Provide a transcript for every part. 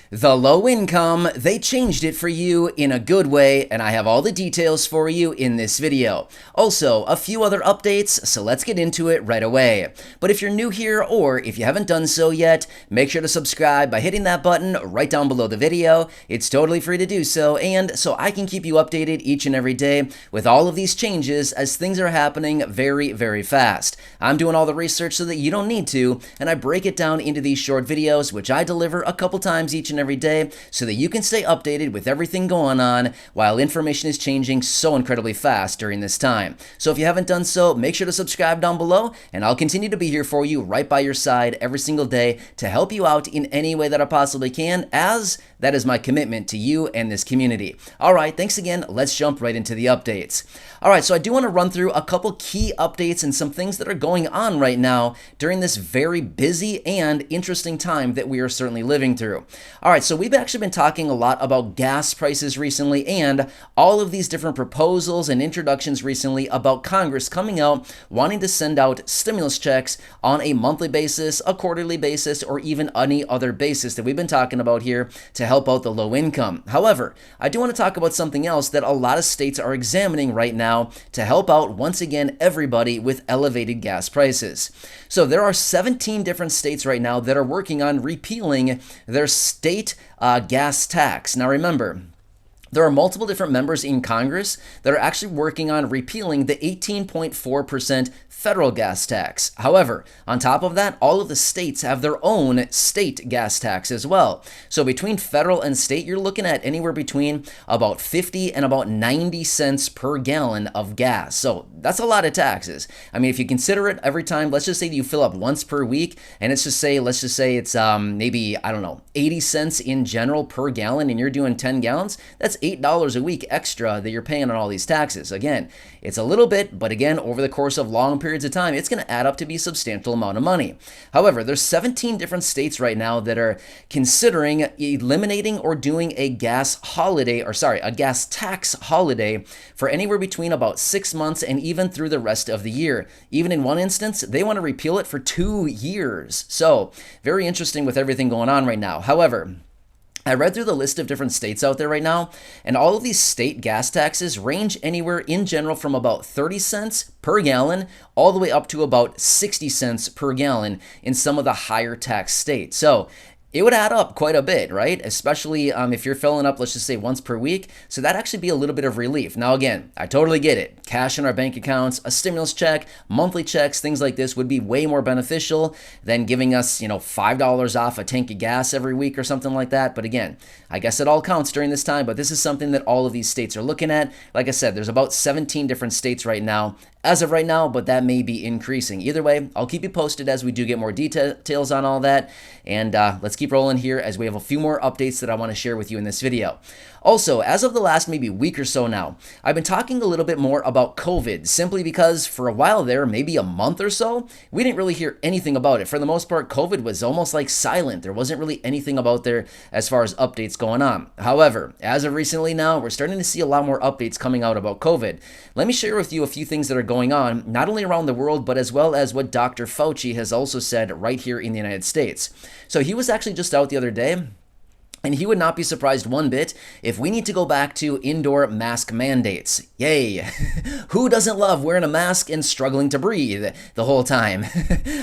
The low income, they changed it for you in a good way, and I have all the details for you in this video. Also, a few other updates, so let's get into it right away. But if you're new here, or if you haven't done so yet, make sure to subscribe by hitting that button right down below the video. It's totally free to do so, and so I can keep you updated each and every day with all of these changes as things are happening very, very fast. I'm doing all the research so that you don't need to, and I break it down into these short videos, which I deliver a couple times each and every day so that you can stay updated with everything going on while information is changing so incredibly fast during this time. So if you haven't done so, make sure to subscribe down below, and I'll continue to be here for you right by your side every single day to help you out in any way that I possibly can, as that is my commitment to you and this community. All right, thanks again. Let's jump right into the updates. All right, so I do want to run through a couple key updates and some things that are going on right now during this very busy and interesting time that we are certainly living through. All right, so we've actually been talking a lot about gas prices recently and all of these different proposals and introductions recently about Congress coming out wanting to send out stimulus checks on a monthly basis, a quarterly basis, or even any other basis that we've been talking about here to help out the low income. However, I do want to talk about something else that a lot of states are examining right now to help out, once again, everybody with elevated gas prices. So there are 17 different states right now that are working on repealing their state gas tax. Now remember, there are multiple different members in Congress that are actually working on repealing the 18.4% federal gas tax. However, on top of that, all of the states have their own state gas tax as well. So between federal and state, you're looking at anywhere between about 50 and about 90 cents per gallon of gas. So that's a lot of taxes. I mean, if you consider it every time, let's just say that you fill up once per week, and let's just say it's maybe, I don't know, 80 cents in general per gallon, and you're doing 10 gallons, that's $8 a week extra that you're paying on all these taxes. Again, it's a little bit, but again, over the course of long periods of time, it's going to add up to be a substantial amount of money. However, there's 17 different states right now that are considering eliminating or doing a gas tax holiday for anywhere between about 6 months and even through the rest of the year. Even in one instance, they want to repeal it for 2 years. So very interesting with everything going on right now. However, I read through the list of different states out there right now, and all of these state gas taxes range anywhere in general from about 30 cents per gallon all the way up to about 60 cents per gallon in some of the higher tax states. So it would add up quite a bit, right? Especially if you're filling up, let's just say once per week. So that'd actually be a little bit of relief. Now, again, I totally get it. Cash in our bank accounts, a stimulus check, monthly checks, things like this would be way more beneficial than giving us, $5 off a tank of gas every week or something like that. But again, I guess it all counts during this time. But this is something that all of these states are looking at. Like I said, there's about 17 different states right now as of right now, but that may be increasing. Either way, I'll keep you posted as we do get more details on all that. And let's keep rolling here as we have a few more updates that I want to share with you in this video. Also, as of the last maybe week or so now, I've been talking a little bit more about COVID, simply because for a while there, maybe a month or so, we didn't really hear anything about it. For the most part, COVID was almost like silent. There wasn't really anything about there as far as updates going on. However, as of recently now, we're starting to see a lot more updates coming out about COVID. Let me share with you a few things that are going on, not only around the world, but as well as what Dr. Fauci has also said right here in the United States. So he was actually just out the other day, and he would not be surprised one bit if we need to go back to indoor mask mandates. Yay! Who doesn't love wearing a mask and struggling to breathe the whole time?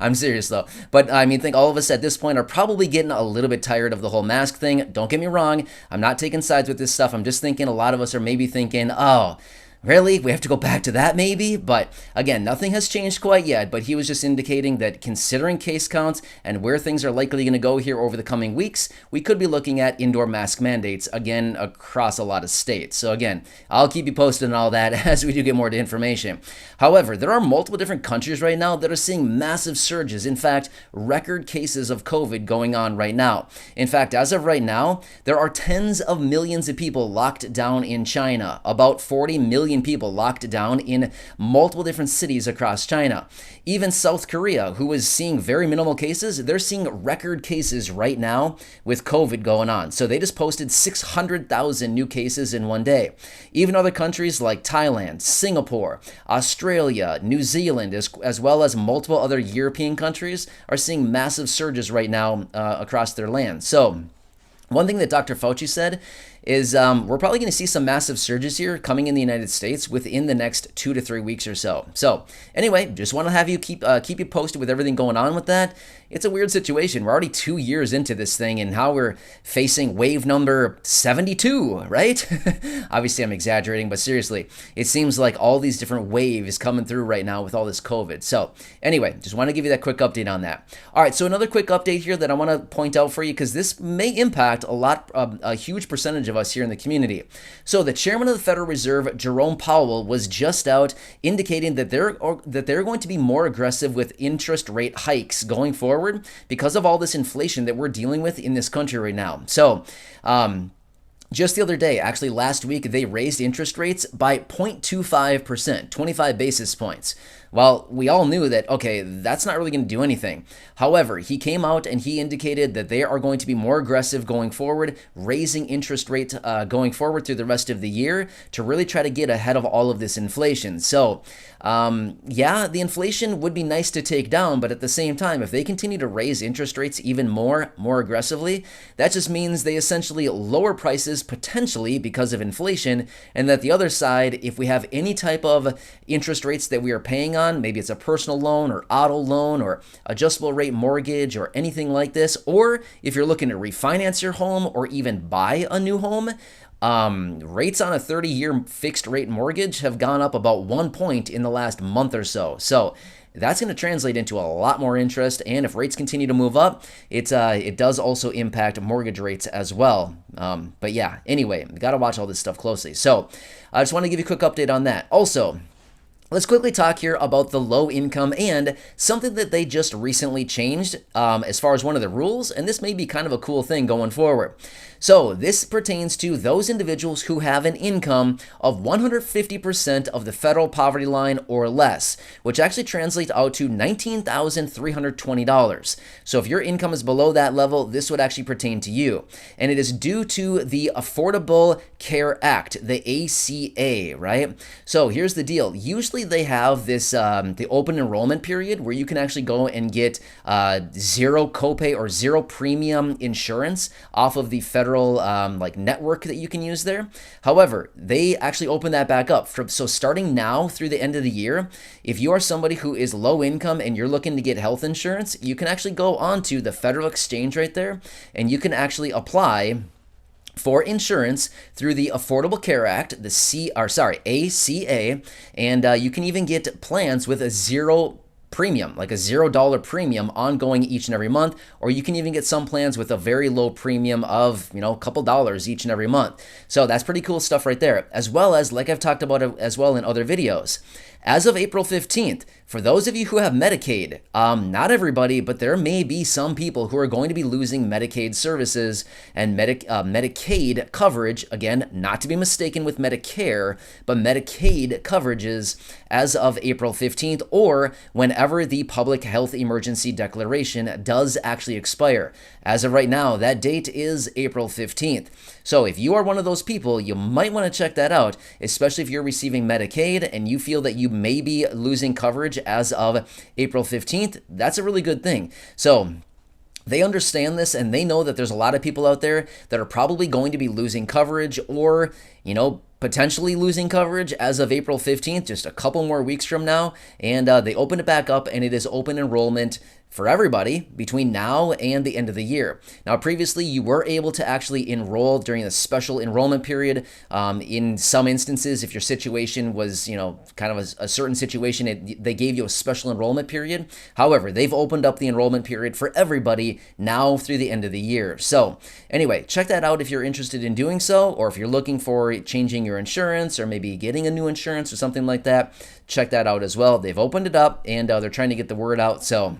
I'm serious though. But I think all of us at this point are probably getting a little bit tired of the whole mask thing. Don't get me wrong. I'm not taking sides with this stuff. I'm just thinking a lot of us are maybe thinking, oh, really? We have to go back to that maybe? But again, nothing has changed quite yet, but he was just indicating that considering case counts and where things are likely going to go here over the coming weeks, we could be looking at indoor mask mandates again across a lot of states. So again, I'll keep you posted on all that as we do get more information. However, there are multiple different countries right now that are seeing massive surges. In fact, record cases of COVID going on right now. In fact, as of right now, there are tens of millions of people locked down in China, about 40 million people locked down in multiple different cities across China. Even South Korea, who is seeing very minimal cases, they're seeing record cases right now with COVID going on. So they just posted 600,000 new cases in one day. Even other countries like Thailand, Singapore, Australia, New Zealand, as well as multiple other European countries are seeing massive surges right now across their land. So One thing that Dr. Fauci said is we're probably going to see some massive surges here coming in the United States within the next 2 to 3 weeks or so. So anyway, just want to have you keep you posted with everything going on with that. It's a weird situation. We're already 2 years into this thing and how we're facing wave number 72, right? Obviously, I'm exaggerating, but seriously, it seems like all these different waves coming through right now with all this COVID. So anyway, just want to give you that quick update on that. All right, so another quick update here that I want to point out for you because this may impact a huge percentage of us here in the community. So the chairman of the Federal Reserve, Jerome Powell, was just out indicating that they're going to be more aggressive with interest rate hikes going forward because of all this inflation that we're dealing with in this country right now. So just the other day, actually last week, they raised interest rates by 0.25%, 25 basis points. Well, we all knew that, okay, that's not really going to do anything. However, he came out and he indicated that they are going to be more aggressive going forward, raising interest rates going forward through the rest of the year to really try to get ahead of all of this inflation. So, yeah, the inflation would be nice to take down, but at the same time, if they continue to raise interest rates even more aggressively, that just means they essentially lower prices potentially because of inflation, and that the other side, if we have any type of interest rates that we are paying on, maybe it's a personal loan or auto loan or adjustable rate mortgage or anything like this, or if you're looking to refinance your home or even buy a new home, rates on a 30-year fixed rate mortgage have gone up about 1 point in the last month or so. So that's going to translate into a lot more interest, and if rates continue to move up, it does also impact mortgage rates as well. But yeah, anyway, we got to watch all this stuff closely. So I just want to give you a quick update on that. Also, let's quickly talk here about the low income and something that they just recently changed as far as one of the rules, and this may be kind of a cool thing going forward. So this pertains to those individuals who have an income of 150% of the federal poverty line or less, which actually translates out to $19,320. So if your income is below that level, this would actually pertain to you. And it is due to the Affordable Care Act, the ACA, right? So here's the deal. Usually they have this, the open enrollment period where you can actually go and get zero copay or zero premium insurance off of the federal like network that you can use there. However, they actually open that back up. So starting now through the end of the year, if you are somebody who is low income and you're looking to get health insurance, you can actually go onto the federal exchange right there and you can actually apply for insurance through the Affordable Care Act, the ACA, and you can even get plans with a zero premium, like a $0 premium ongoing each and every month, or you can even get some plans with a very low premium of, a couple dollars each and every month. So that's pretty cool stuff right there, as well as, like I've talked about as well in other videos. As of April 15th, for those of you who have Medicaid, not everybody, but there may be some people who are going to be losing Medicaid services and Medicaid coverage. Again, not to be mistaken with Medicare, but Medicaid coverages as of April 15th or whenever the public health emergency declaration does actually expire. As of right now, that date is April 15th. So if you are one of those people, you might want to check that out, especially if you're receiving Medicaid and you feel that you may be losing coverage as of April 15th. That's a really good thing. So they understand this and they know that there's a lot of people out there that are probably going to be losing coverage or, potentially losing coverage as of April 15th, just a couple more weeks from now. And they open it back up and it is open enrollment for everybody between now and the end of the year. Now, previously, you were able to actually enroll during the special enrollment period. In some instances, if your situation was, kind of a certain situation, they gave you a special enrollment period. However, they've opened up the enrollment period for everybody now through the end of the year. So anyway, check that out if you're interested in doing so, or if you're looking for changing your insurance or maybe getting a new insurance or something like that. Check that out as well. They've opened it up and they're trying to get the word out. So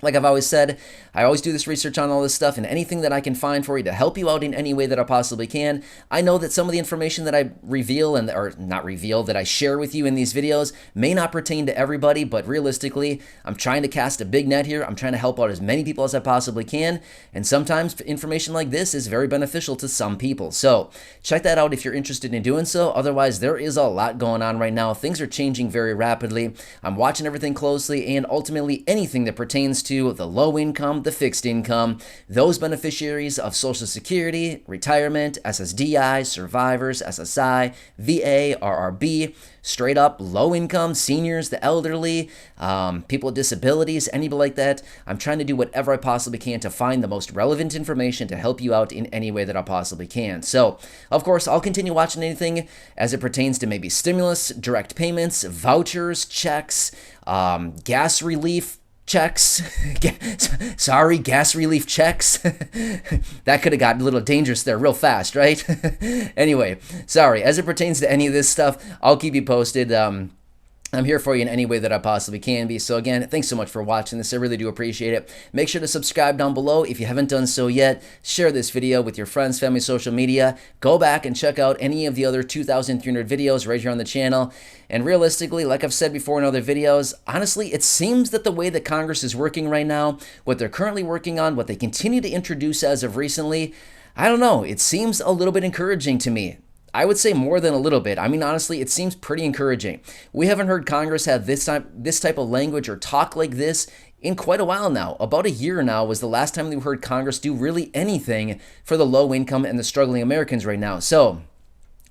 like I've always said, I always do this research on all this stuff, and anything that I can find for you to help you out in any way that I possibly can. I know that some of the information that I reveal that I share with you in these videos may not pertain to everybody, but realistically, I'm trying to cast a big net here. I'm trying to help out as many people as I possibly can, and sometimes information like this is very beneficial to some people. So check that out if you're interested in doing so. Otherwise, there is a lot going on right now. Things are changing very rapidly. I'm watching everything closely, and ultimately anything that pertains to to the low income, the fixed income, those beneficiaries of Social Security, retirement, SSDI, survivors, SSI, VA, RRB, straight up low income, seniors, the elderly, people with disabilities, anybody like that. I'm trying to do whatever I possibly can to find the most relevant information to help you out in any way that I possibly can. So, of course, I'll continue watching anything as it pertains to maybe stimulus, direct payments, vouchers, checks, gas relief checks. Sorry, gas relief checks. That could have gotten a little dangerous there real fast, right? Anyway, sorry. As it pertains to any of this stuff, I'll keep you posted. I'm here for you in any way that I possibly can be. So again, thanks so much for watching this. I really do appreciate it. Make sure to subscribe down below if you haven't done so yet. Share this video with your friends, family, social media. Go back and check out any of the other 2,300 videos right here on the channel. And realistically, like I've said before in other videos, honestly, it seems that the way that Congress is working right now, what they're currently working on, what they continue to introduce as of recently, I don't know, it seems a little bit encouraging to me. I would say more than a little bit. I mean, honestly, it seems pretty encouraging. We haven't heard Congress have this type of language or talk like this in quite a while now. About a year now was the last time we heard Congress do really anything for the low income and the struggling Americans right now. So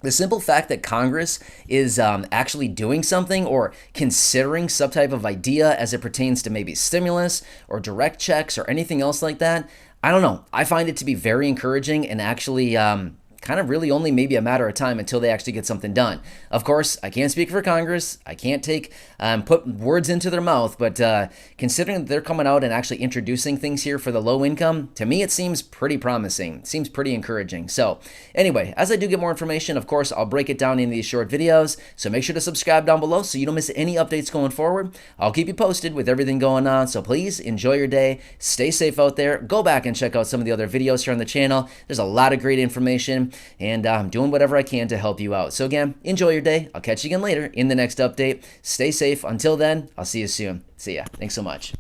the simple fact that Congress is actually doing something or considering some type of idea as it pertains to maybe stimulus or direct checks or anything else like that, I don't know. I find it to be very encouraging and actually kind of really only maybe a matter of time until they actually get something done. Of course, I can't speak for Congress. I can't put words into their mouth, but considering that they're coming out and actually introducing things here for the low income, to me it seems pretty promising. It seems pretty encouraging. So anyway, as I do get more information, of course, I'll break it down in these short videos. So make sure to subscribe down below so you don't miss any updates going forward. I'll keep you posted with everything going on. So please enjoy your day. Stay safe out there. Go back and check out some of the other videos here on the channel. There's a lot of great information, and I'm doing whatever I can to help you out. So again, enjoy your day. I'll catch you again later in the next update. Stay safe. Until then, I'll see you soon. See ya. Thanks so much.